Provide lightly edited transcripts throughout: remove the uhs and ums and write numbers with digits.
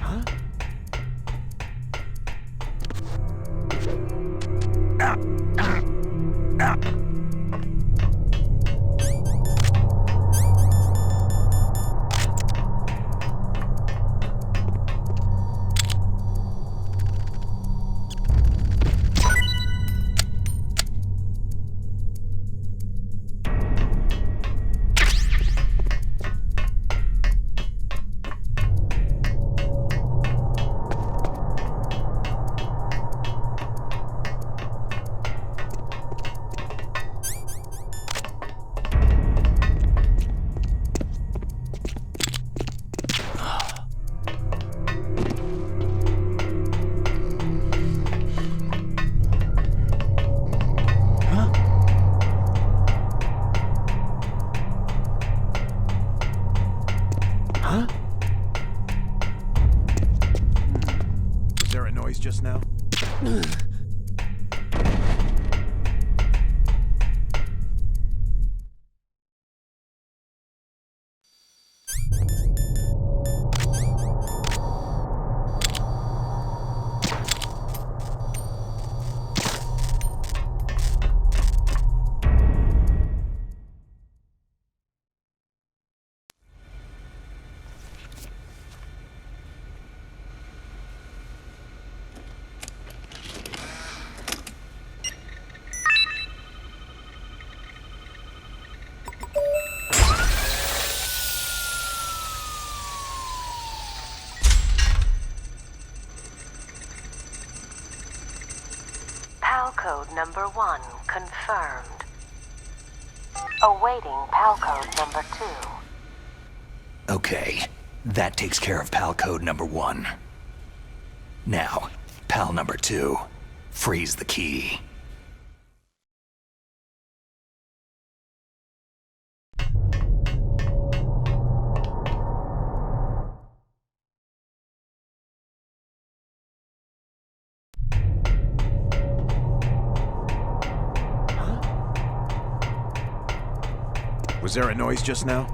Huh? Was there a noise just now? PAL code number 1 confirmed. Awaiting PAL code number 2. Okay, that takes care of PAL code number 1. Now, PAL number 2. Freeze the key. Was there a noise just now?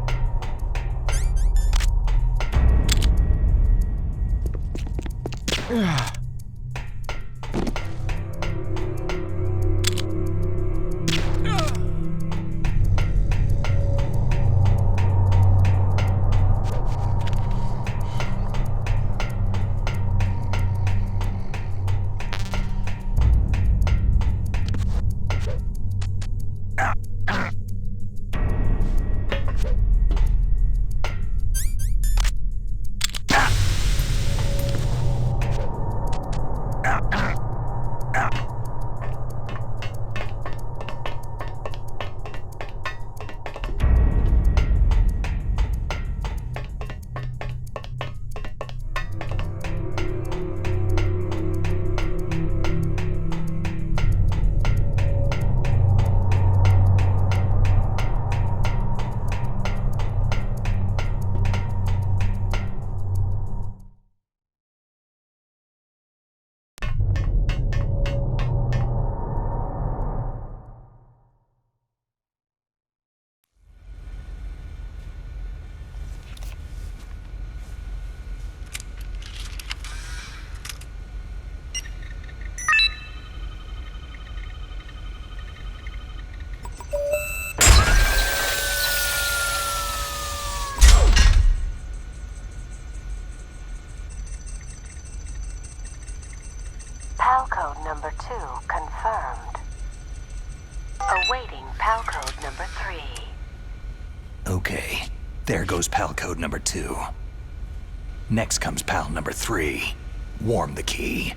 PAL code number 2 confirmed. Awaiting PAL code number 3. Okay, there goes PAL code number 2. Next comes PAL number 3. Warm the key.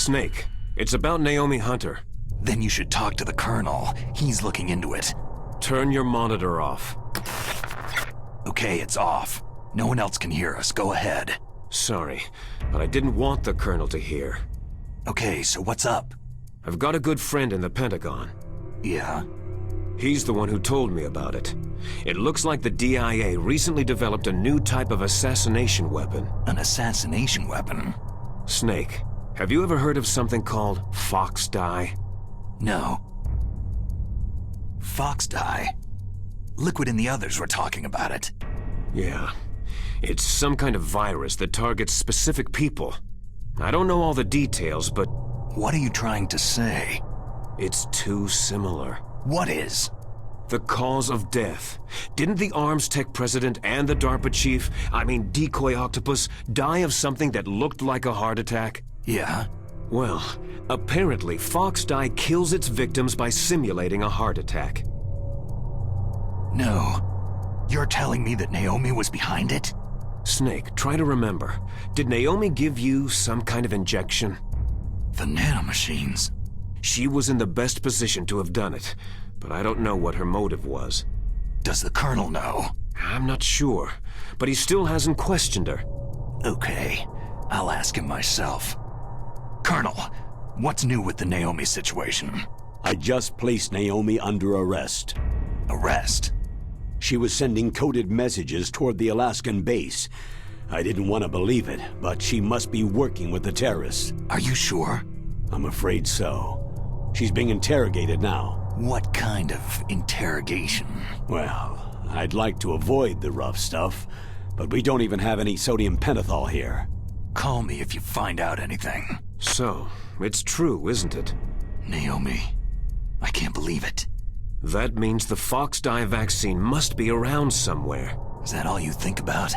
Snake, it's about Naomi Hunter. Then you should talk to the Colonel. He's looking into it. Turn your monitor off. Okay, it's off. No one else can hear us. Go ahead. Sorry, but I didn't want the Colonel to hear. Okay, so what's up? I've got a good friend in the Pentagon. Yeah? He's the one who told me about it. It looks like the DIA recently developed a new type of assassination weapon. An assassination weapon? Snake, have you ever heard of something called fox dye? No. Fox dye? Liquid and the others were talking about it. Yeah. It's some kind of virus that targets specific people. I don't know all the details, but... What are you trying to say? It's too similar. What is? The cause of death. Didn't the Arms Tech president and the DARPA chief, Decoy Octopus, die of something that looked like a heart attack? Yeah? Well, apparently fox dye kills its victims by simulating a heart attack. No. You're telling me that Naomi was behind it? Snake, try to remember. Did Naomi give you some kind of injection? The nanomachines. She was in the best position to have done it, but I don't know what her motive was. Does the Colonel know? I'm not sure, but he still hasn't questioned her. Okay, I'll ask him myself. Colonel, what's new with the Naomi situation? I just placed Naomi under arrest. Arrest? She was sending coded messages toward the Alaskan base. I didn't want to believe it, but she must be working with the terrorists. Are you sure? I'm afraid so. She's being interrogated now. What kind of interrogation? Well, I'd like to avoid the rough stuff, but we don't even have any sodium pentothal here. Call me if you find out anything. So, it's true, isn't it? Naomi, I can't believe it. That means the fox dye vaccine must be around somewhere. Is that all you think about?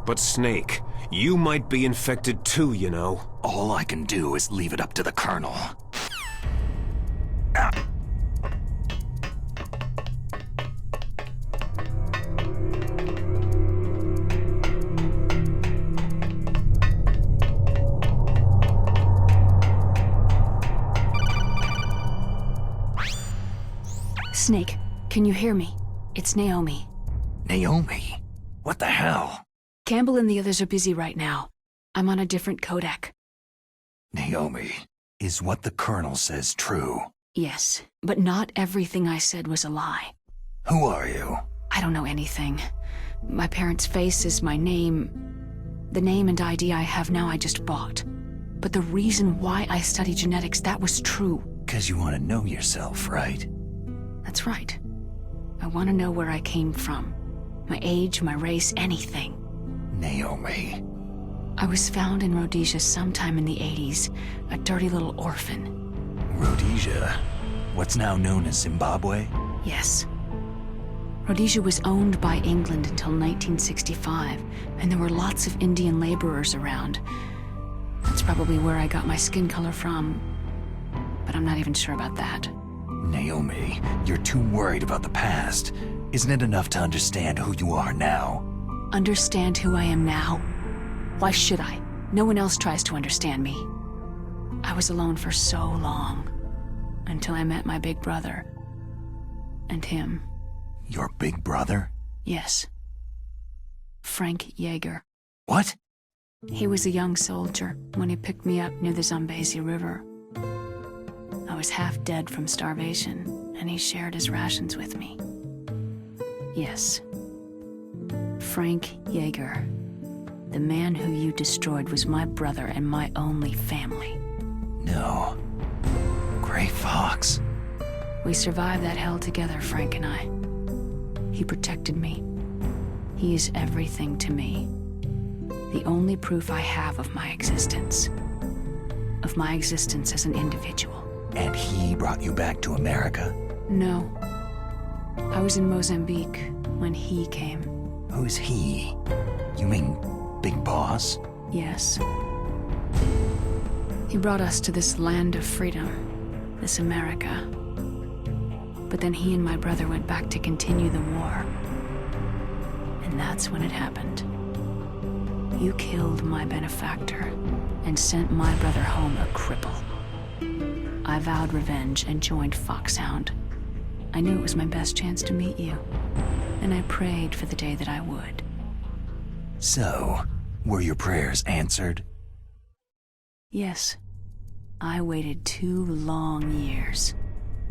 But Snake, you might be infected too, you know. All I can do is leave it up to the Colonel. Snake, can you hear me? It's Naomi. Naomi? What the hell? Campbell and the others are busy right now. I'm on a different codec. Naomi, is what the Colonel says true? Yes, but not everything I said was a lie. Who are you? I don't know anything. My parents' face is my name. The name and ID I have now I just bought. But the reason why I study genetics, that was true. 'Cause you want to know yourself, right? That's right. I want to know where I came from. My age, my race, anything. Naomi. I was found in Rhodesia sometime in the 80s, a dirty little orphan. Rhodesia? What's now known as Zimbabwe? Yes. Rhodesia was owned by England until 1965, and there were lots of Indian laborers around. That's probably where I got my skin color from, but I'm not even sure about that. Naomi, you're too worried about the past. Isn't it enough to understand who you are now? Understand who I am now? Why should I? No one else tries to understand me. I was alone for so long, until I met my big brother. And him. Your big brother? Yes. Frank Yeager. What? He was a young soldier when he picked me up near the Zambezi River. I was half dead from starvation, and he shared his rations with me. Yes. Frank Yeager. The man who you destroyed was my brother and my only family. No. Gray Fox. We survived that hell together, Frank and I. He protected me. He is everything to me. The only proof I have of my existence. Of my existence as an individual. And he brought you back to America? No. I was in Mozambique when he came. Who's he? You mean Big Boss? Yes. He brought us to this land of freedom, this America. But then he and my brother went back to continue the war. And that's when it happened. You killed my benefactor and sent my brother home a cripple. I vowed revenge and joined Foxhound. I knew it was my best chance to meet you, and I prayed for the day that I would. So, were your prayers answered? Yes. I waited 2 long years.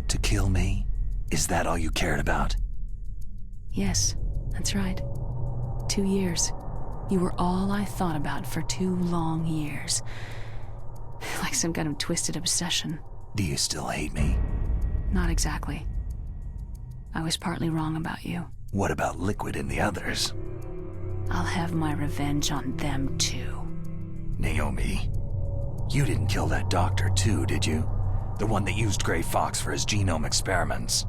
To kill me? Is that all you cared about? Yes, that's right. 2 years. You were all I thought about for 2 long years. Like some kind of twisted obsession. Do you still hate me? Not exactly. I was partly wrong about you. What about Liquid and the others? I'll have my revenge on them too. Naomi, you didn't kill that doctor too, did you? The one that used Gray Fox for his genome experiments.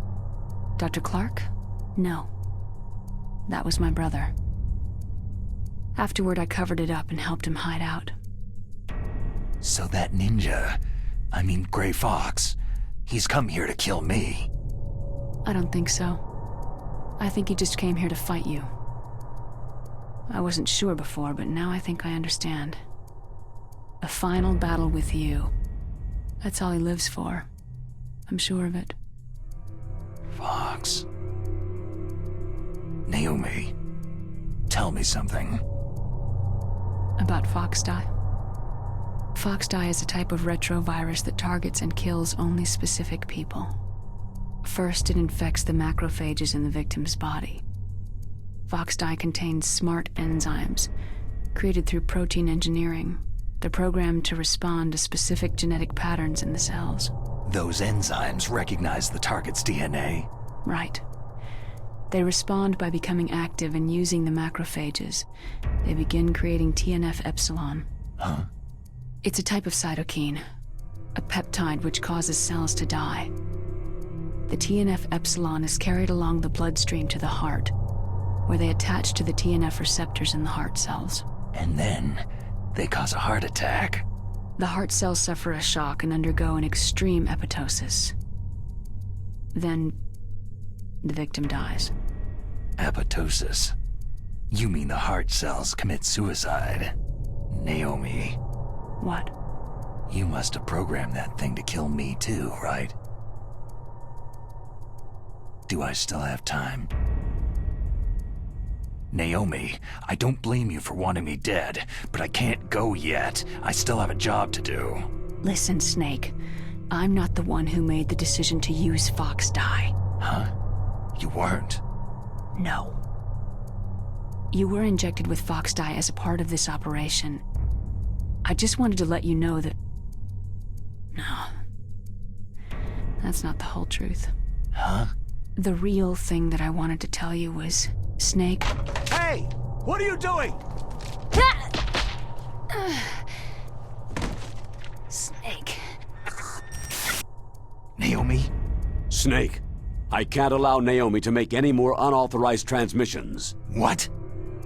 Dr. Clark? No. That was my brother. Afterward, I covered it up and helped him hide out. So that ninja, I mean Gray Fox, he's come here to kill me. I don't think so. I think he just came here to fight you. I wasn't sure before, but now I think I understand. A final battle with you. That's all he lives for. I'm sure of it. Fox. Naomi, tell me something. About Foxdie. Foxdie is a type of retrovirus that targets and kills only specific people. First, it infects the macrophages in the victim's body. Foxdie contains smart enzymes, created through protein engineering. They're programmed to respond to specific genetic patterns in the cells. Those enzymes recognize the target's DNA? Right. They respond by becoming active and using the macrophages. They begin creating TNF-epsilon. Huh? It's a type of cytokine, a peptide which causes cells to die. The TNF-epsilon is carried along the bloodstream to the heart, where they attach to the TNF receptors in the heart cells. And then, they cause a heart attack. The heart cells suffer a shock and undergo an extreme apoptosis. Then, the victim dies. Apoptosis? You mean the heart cells commit suicide? Naomi, What? you must have programmed that thing to kill me too, right? Do I still have time? Naomi, I don't blame you for wanting me dead, but I can't go yet. I still have a job to do. Listen, Snake. I'm not the one who made the decision to use Foxdie. Huh? You weren't? No. You were injected with Foxdie as a part of this operation. I just wanted to let you know that... No. That's not the whole truth. Huh? The real thing that I wanted to tell you was, Snake... Hey! What are you doing? Snake. Naomi? Snake, I can't allow Naomi to make any more unauthorized transmissions. What?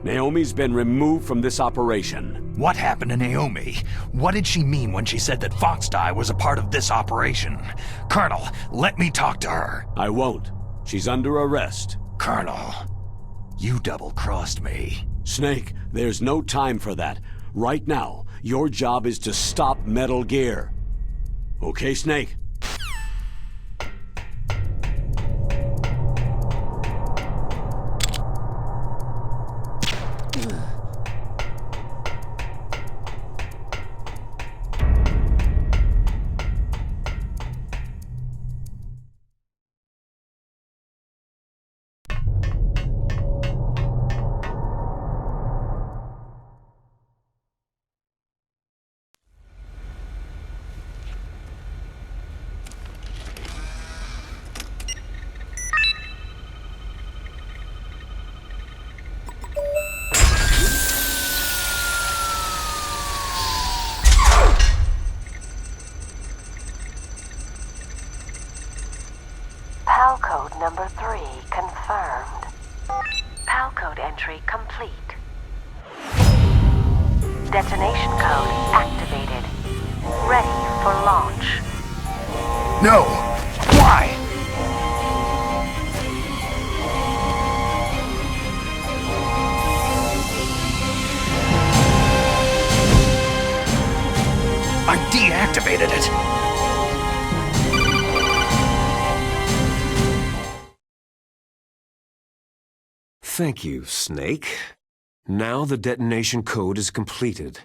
Naomi's been removed from this operation. What happened to Naomi? What did she mean when she said that Foxdie was a part of this operation? Colonel, let me talk to her. I won't. She's under arrest. Colonel, you double-crossed me. Snake, there's no time for that. Right now, your job is to stop Metal Gear. Okay, Snake? PAL code number 3 confirmed. PAL code entry complete. Detonation code activated. Ready for launch. No! Why? I deactivated it. Thank you, Snake. Now the detonation code is completed.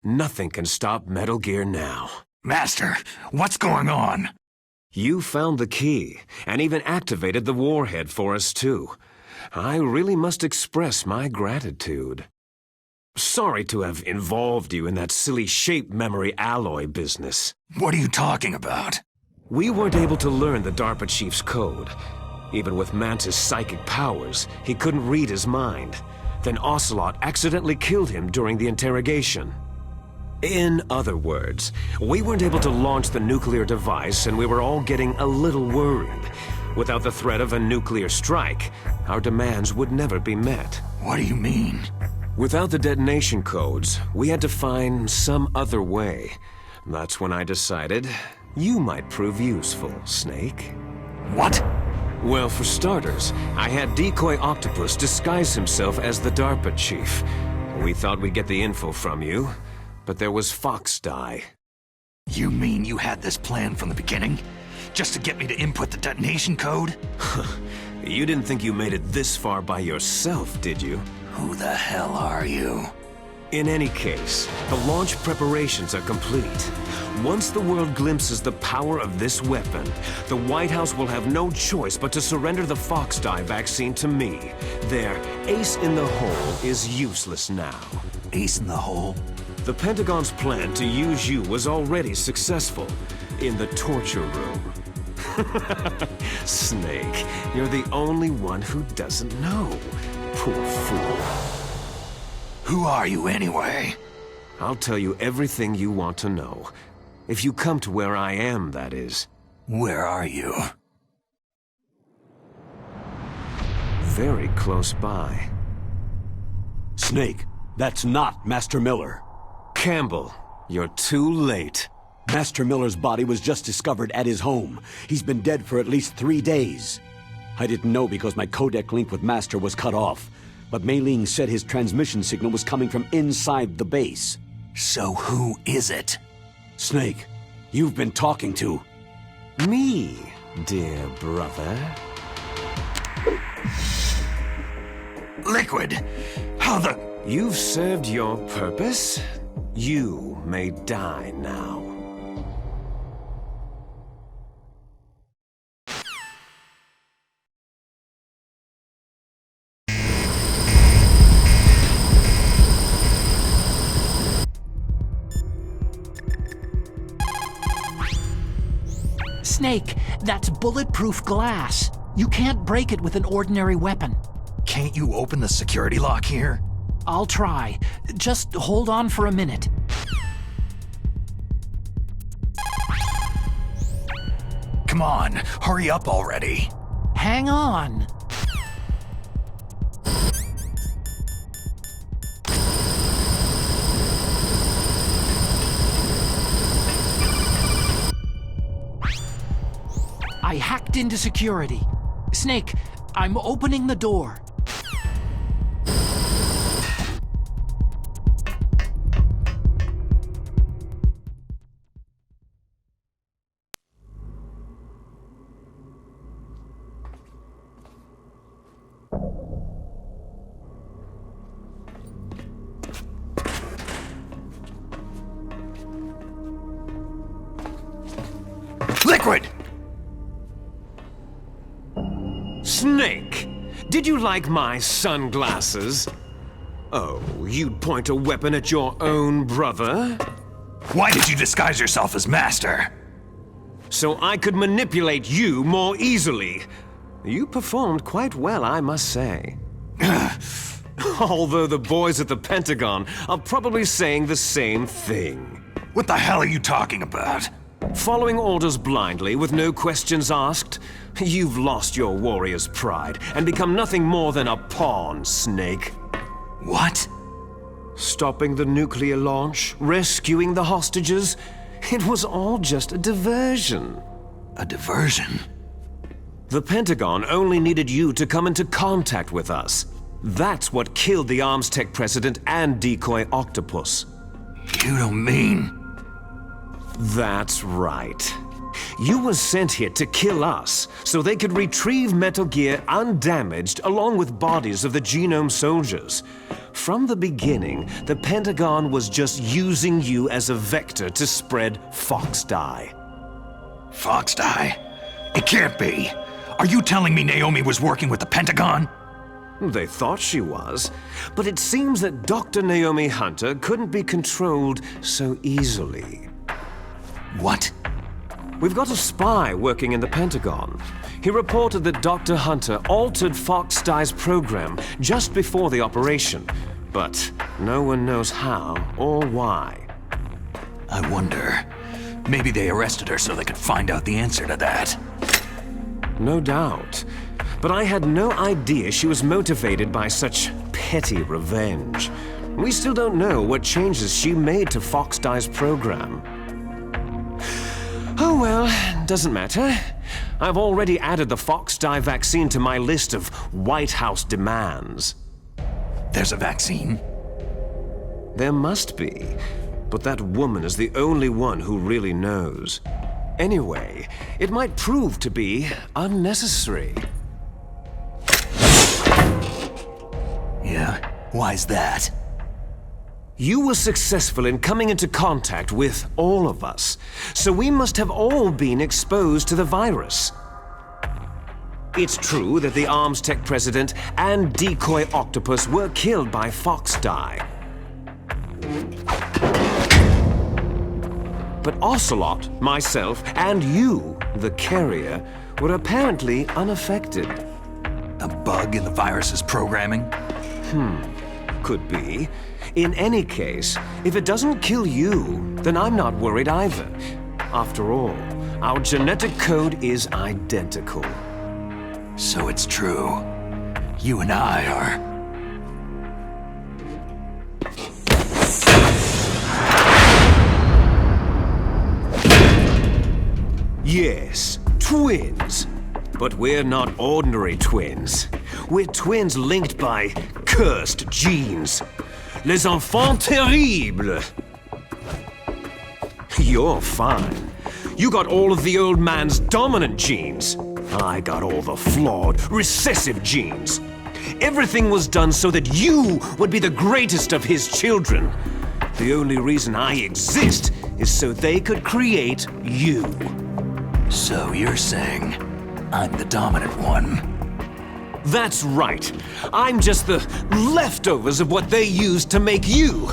Nothing can stop Metal Gear now. Master, what's going on? You found the key, and even activated the warhead for us too. I really must express my gratitude. Sorry to have involved you in that silly shape memory alloy business. What are you talking about? We weren't able to learn the DARPA chief's code. Even with Mantis' psychic powers, he couldn't read his mind. Then Ocelot accidentally killed him during the interrogation. In other words, we weren't able to launch the nuclear device, and we were all getting a little worried. Without the threat of a nuclear strike, our demands would never be met. What do you mean? Without the detonation codes, we had to find some other way. That's when I decided you might prove useful, Snake. What? Well, for starters, I had Decoy Octopus disguise himself as the DARPA chief. We thought we'd get the info from you, but there was Fox Die. You mean you had this plan from the beginning? Just to get me to input the detonation code? You didn't think you made it this far by yourself, did you? Who the hell are you? In any case, the launch preparations are complete. Once the world glimpses the power of this weapon, the White House will have no choice but to surrender the Fox Die vaccine to me. Their ace in the hole is useless now. Ace in the hole? The Pentagon's plan to use you was already successful in the torture room. Snake, you're the only one who doesn't know. Poor fool. Who are you anyway? I'll tell you everything you want to know. If you come to where I am, that is. Where are you? Very close by. Snake, that's not Master Miller. Campbell, you're too late. Master Miller's body was just discovered at his home. He's been dead for at least 3 days. I didn't know because my codec link with Master was cut off, but Mei Ling said his transmission signal was coming from inside the base. So who is it? Snake, you've been talking to... Me, dear brother. Liquid! How the... You've served your purpose. You may die now. Snake, that's bulletproof glass. You can't break it with an ordinary weapon. Can't you open the security lock here? I'll try. Just hold on for a minute. Come on, hurry up already. Hang on. I hacked into security. Snake, I'm opening the door. Liquid! Snake, did you like my sunglasses? Oh, you'd point a weapon at your own brother? Why did you disguise yourself as Master? So I could manipulate you more easily. You performed quite well, I must say. Although the boys at the Pentagon are probably saying the same thing. What the hell are you talking about? Following orders blindly with no questions asked, you've lost your warrior's pride and become nothing more than a pawn, Snake. What? Stopping the nuclear launch, rescuing the hostages, it was all just a diversion. A diversion? The Pentagon only needed you to come into contact with us. That's what killed the Arms Tech president and Decoy Octopus. You don't mean... That's right. You were sent here to kill us, so they could retrieve Metal Gear undamaged along with bodies of the Genome soldiers. From the beginning, the Pentagon was just using you as a vector to spread Fox dye. Fox dye? It can't be. Are you telling me Naomi was working with the Pentagon? They thought she was, but it seems that Dr. Naomi Hunter couldn't be controlled so easily. What? We've got a spy working in the Pentagon. He reported that Dr. Hunter altered Fox Dye's program just before the operation, but no one knows how or why. I wonder. Maybe they arrested her so they could find out the answer to that. No doubt. But I had no idea she was motivated by such petty revenge. We still don't know what changes she made to Fox Dye's program. Oh well, doesn't matter. I've already added the Fox Dye vaccine to my list of White House demands. There's a vaccine? There must be, but that woman is the only one who really knows. Anyway, it might prove to be unnecessary. Yeah? Why's that? You were successful in coming into contact with all of us, so we must have all been exposed to the virus. It's true that the Arms Tech president and decoy octopus were killed by Fox Dye. But Ocelot, myself, and you, the carrier, were apparently unaffected. A bug in the virus's programming? Could be. In any case, if it doesn't kill you, then I'm not worried either. After all, our genetic code is identical. So it's true. You and I are... Yes, twins. But we're not ordinary twins. We're twins linked by cursed genes. Les enfants terribles. You're fine. You got all of the old man's dominant genes. I got all the flawed, recessive genes. Everything was done so that you would be the greatest of his children. The only reason I exist is so they could create you. So you're saying I'm the dominant one? That's right. I'm just the leftovers of what they used to make you.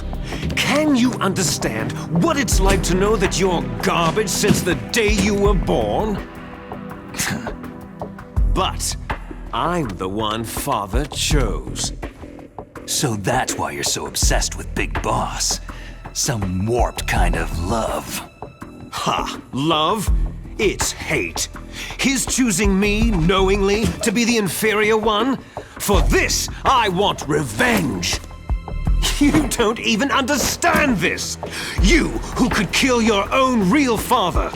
Can you understand what it's like to know that you're garbage since the day you were born? But I'm the one Father chose. So that's why you're so obsessed with Big Boss. Some warped kind of love. Ha! Love? It's hate. His choosing me, knowingly, to be the inferior one? For this, I want revenge. You don't even understand this. You, who could kill your own real father.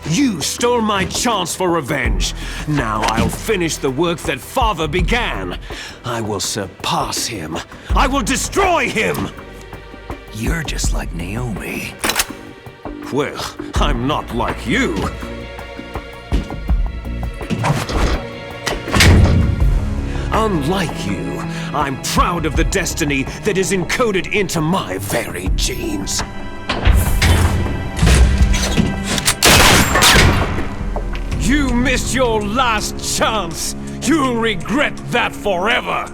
You stole my chance for revenge. Now I'll finish the work that Father began. I will surpass him. I will destroy him. You're just like Naomi. Well, I'm not like you. Unlike you, I'm proud of the destiny that is encoded into my very genes. You missed your last chance. You'll regret that forever.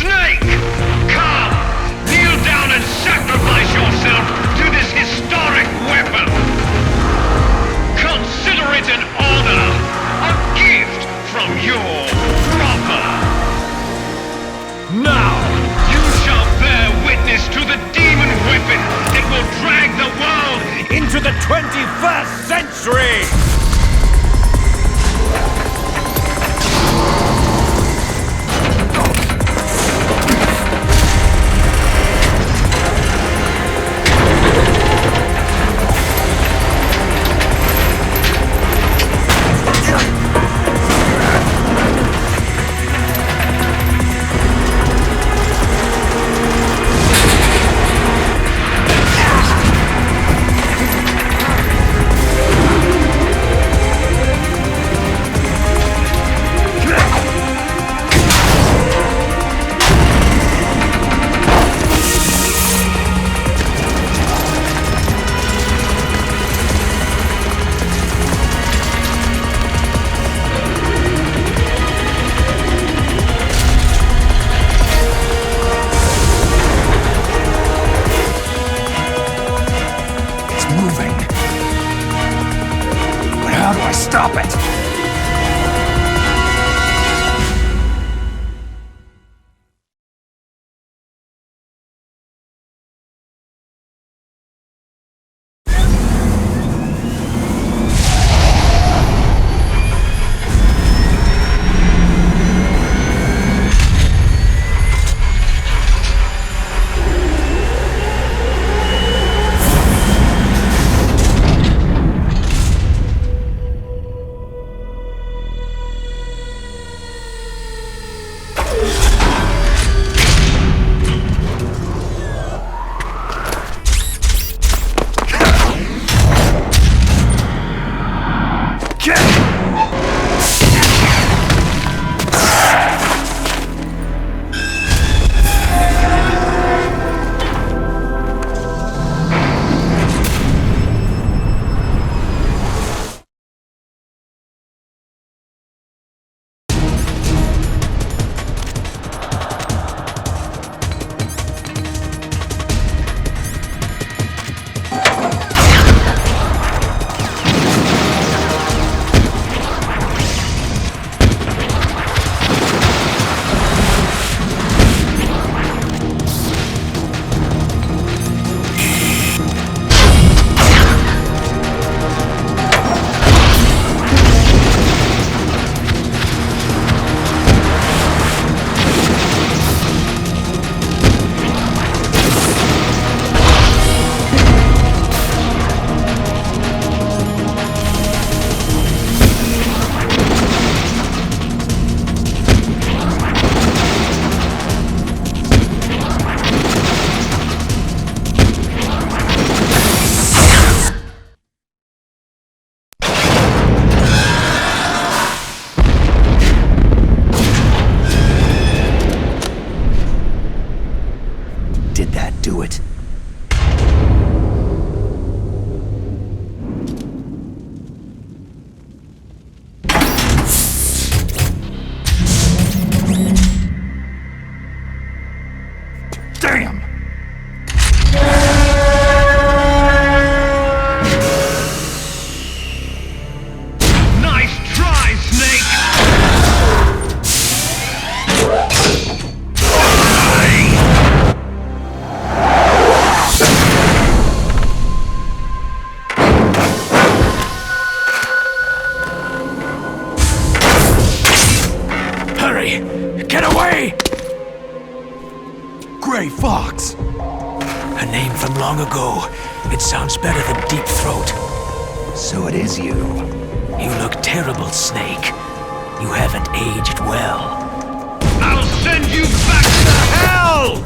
Snake! Come! Kneel down and sacrifice yourself to this historic weapon! Consider it an honor! A gift from your brother! Now! You shall bear witness to the demon weapon that will drag the world Into the 21st century! Stop it! Did that do it? Damn! Nice try, Snake! Hurry! Get away! Gray Fox! A name from long ago. It sounds better than Deep Throat. So it is you. You look terrible, Snake. You haven't aged well. I'll send you back to hell!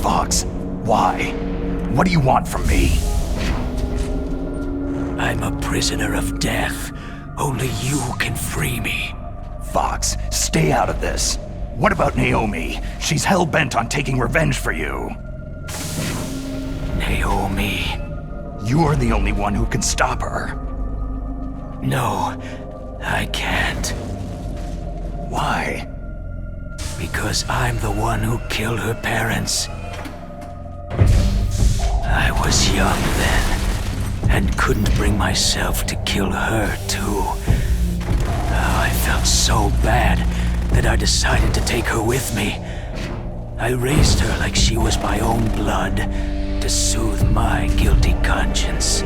Fox, why? What do you want from me? I'm a prisoner of death. Only you can free me. Fox, stay out of this. What about Naomi? She's hell-bent on taking revenge for you. Naomi. You're the only one who can stop her. No, I can't. Why? Because I'm the one who killed her parents. I was young then, and couldn't bring myself to kill her too. Oh, I felt so bad that I decided to take her with me. I raised her like she was my own blood, to soothe my guilty conscience.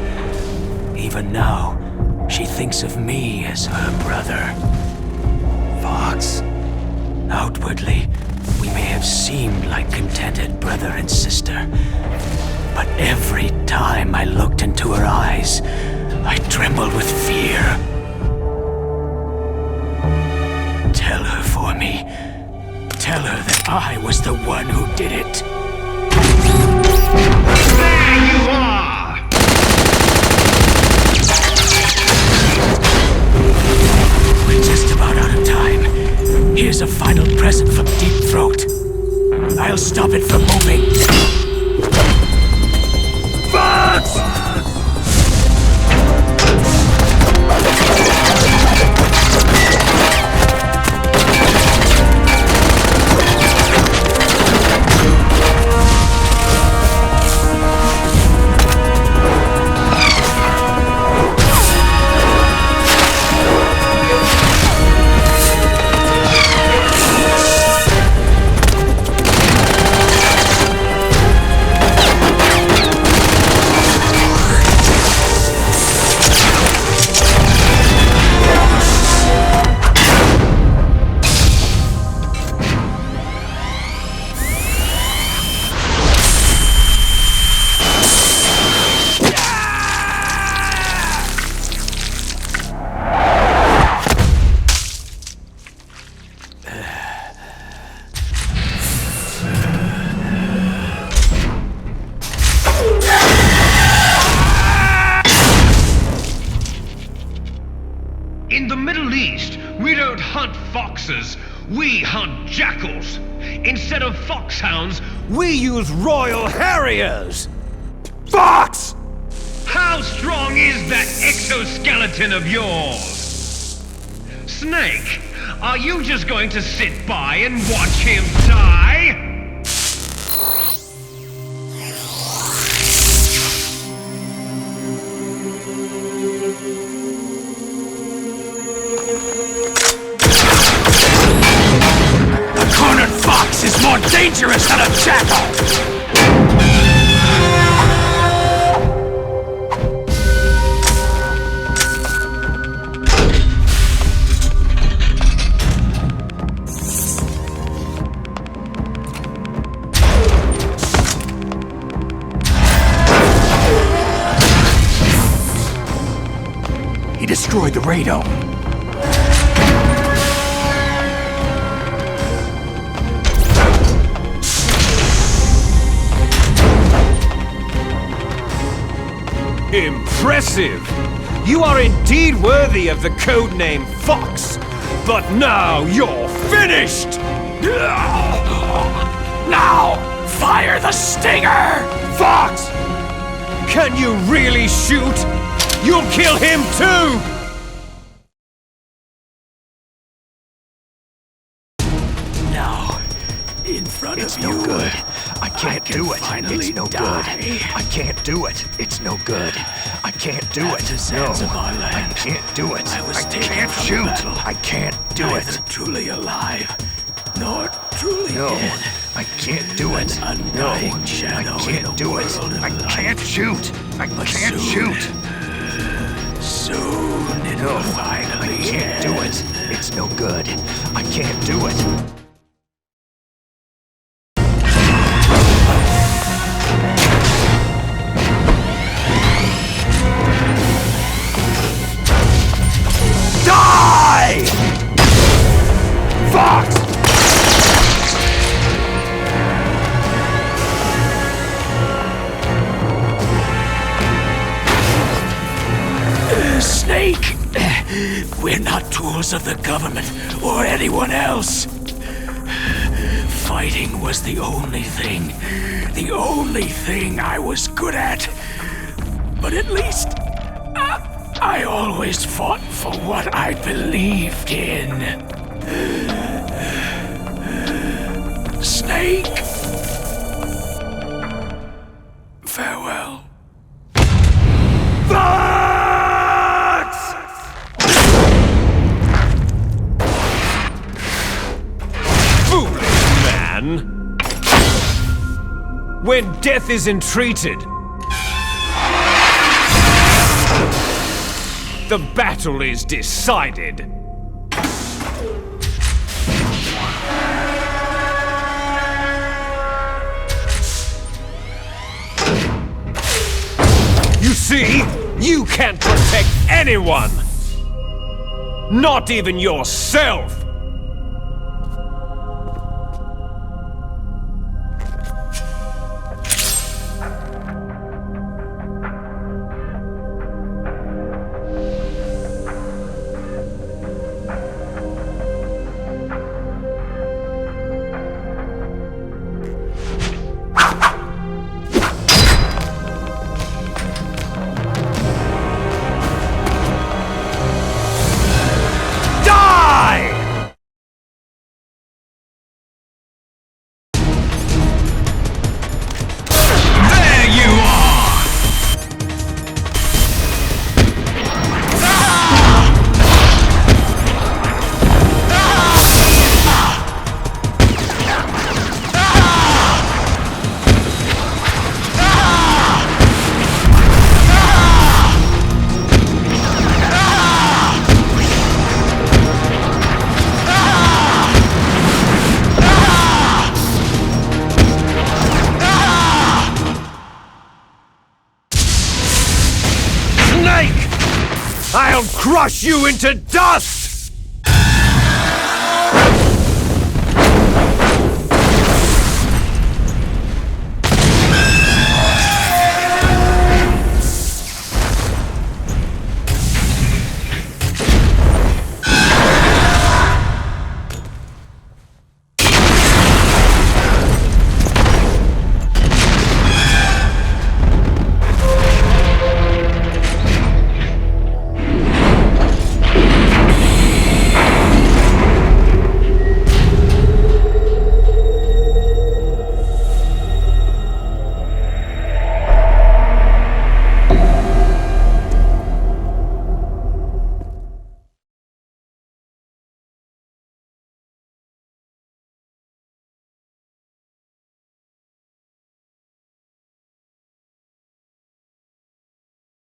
Even now, she thinks of me as her brother. Fox. Outwardly, we may have seemed like contented brother and sister, but every time I looked into her eyes, I trembled with fear. Tell her for me. Tell her that I was the one who did it. There you are! foxes. We hunt jackals. Instead of foxhounds, We use Royal Harriers! Fox! how strong is that exoskeleton of yours? Snake, are you just going to sit by and watch him die? A cornered fox is more dangerous than a jackal! He destroyed the radome. Impressive! You are indeed worthy of the codename Fox, but now you're finished! Now, fire the stinger! Fox! Can you really shoot? You'll kill him too! Now, in front of you. It's no good. I can't do it. It's no good. I can't do it. It's no good. I can't do it. No, I can't do it. I can't shoot. I can't do it. Truly alive, nor truly dead. I can't do it. No, I can't do it. I can't shoot. I can't shoot. Soon it will finally I can't do it. It's no good. I can't do it. Die! Fox! Snake! We're not tools of the government or anyone else. Fighting was the only thing I was good at. But at least I always fought for what I believed in. Snake. Farewell. Foolish man! When death is entreated, the battle is decided. You see, you can't protect anyone! Not even yourself! I'll crush you into dust!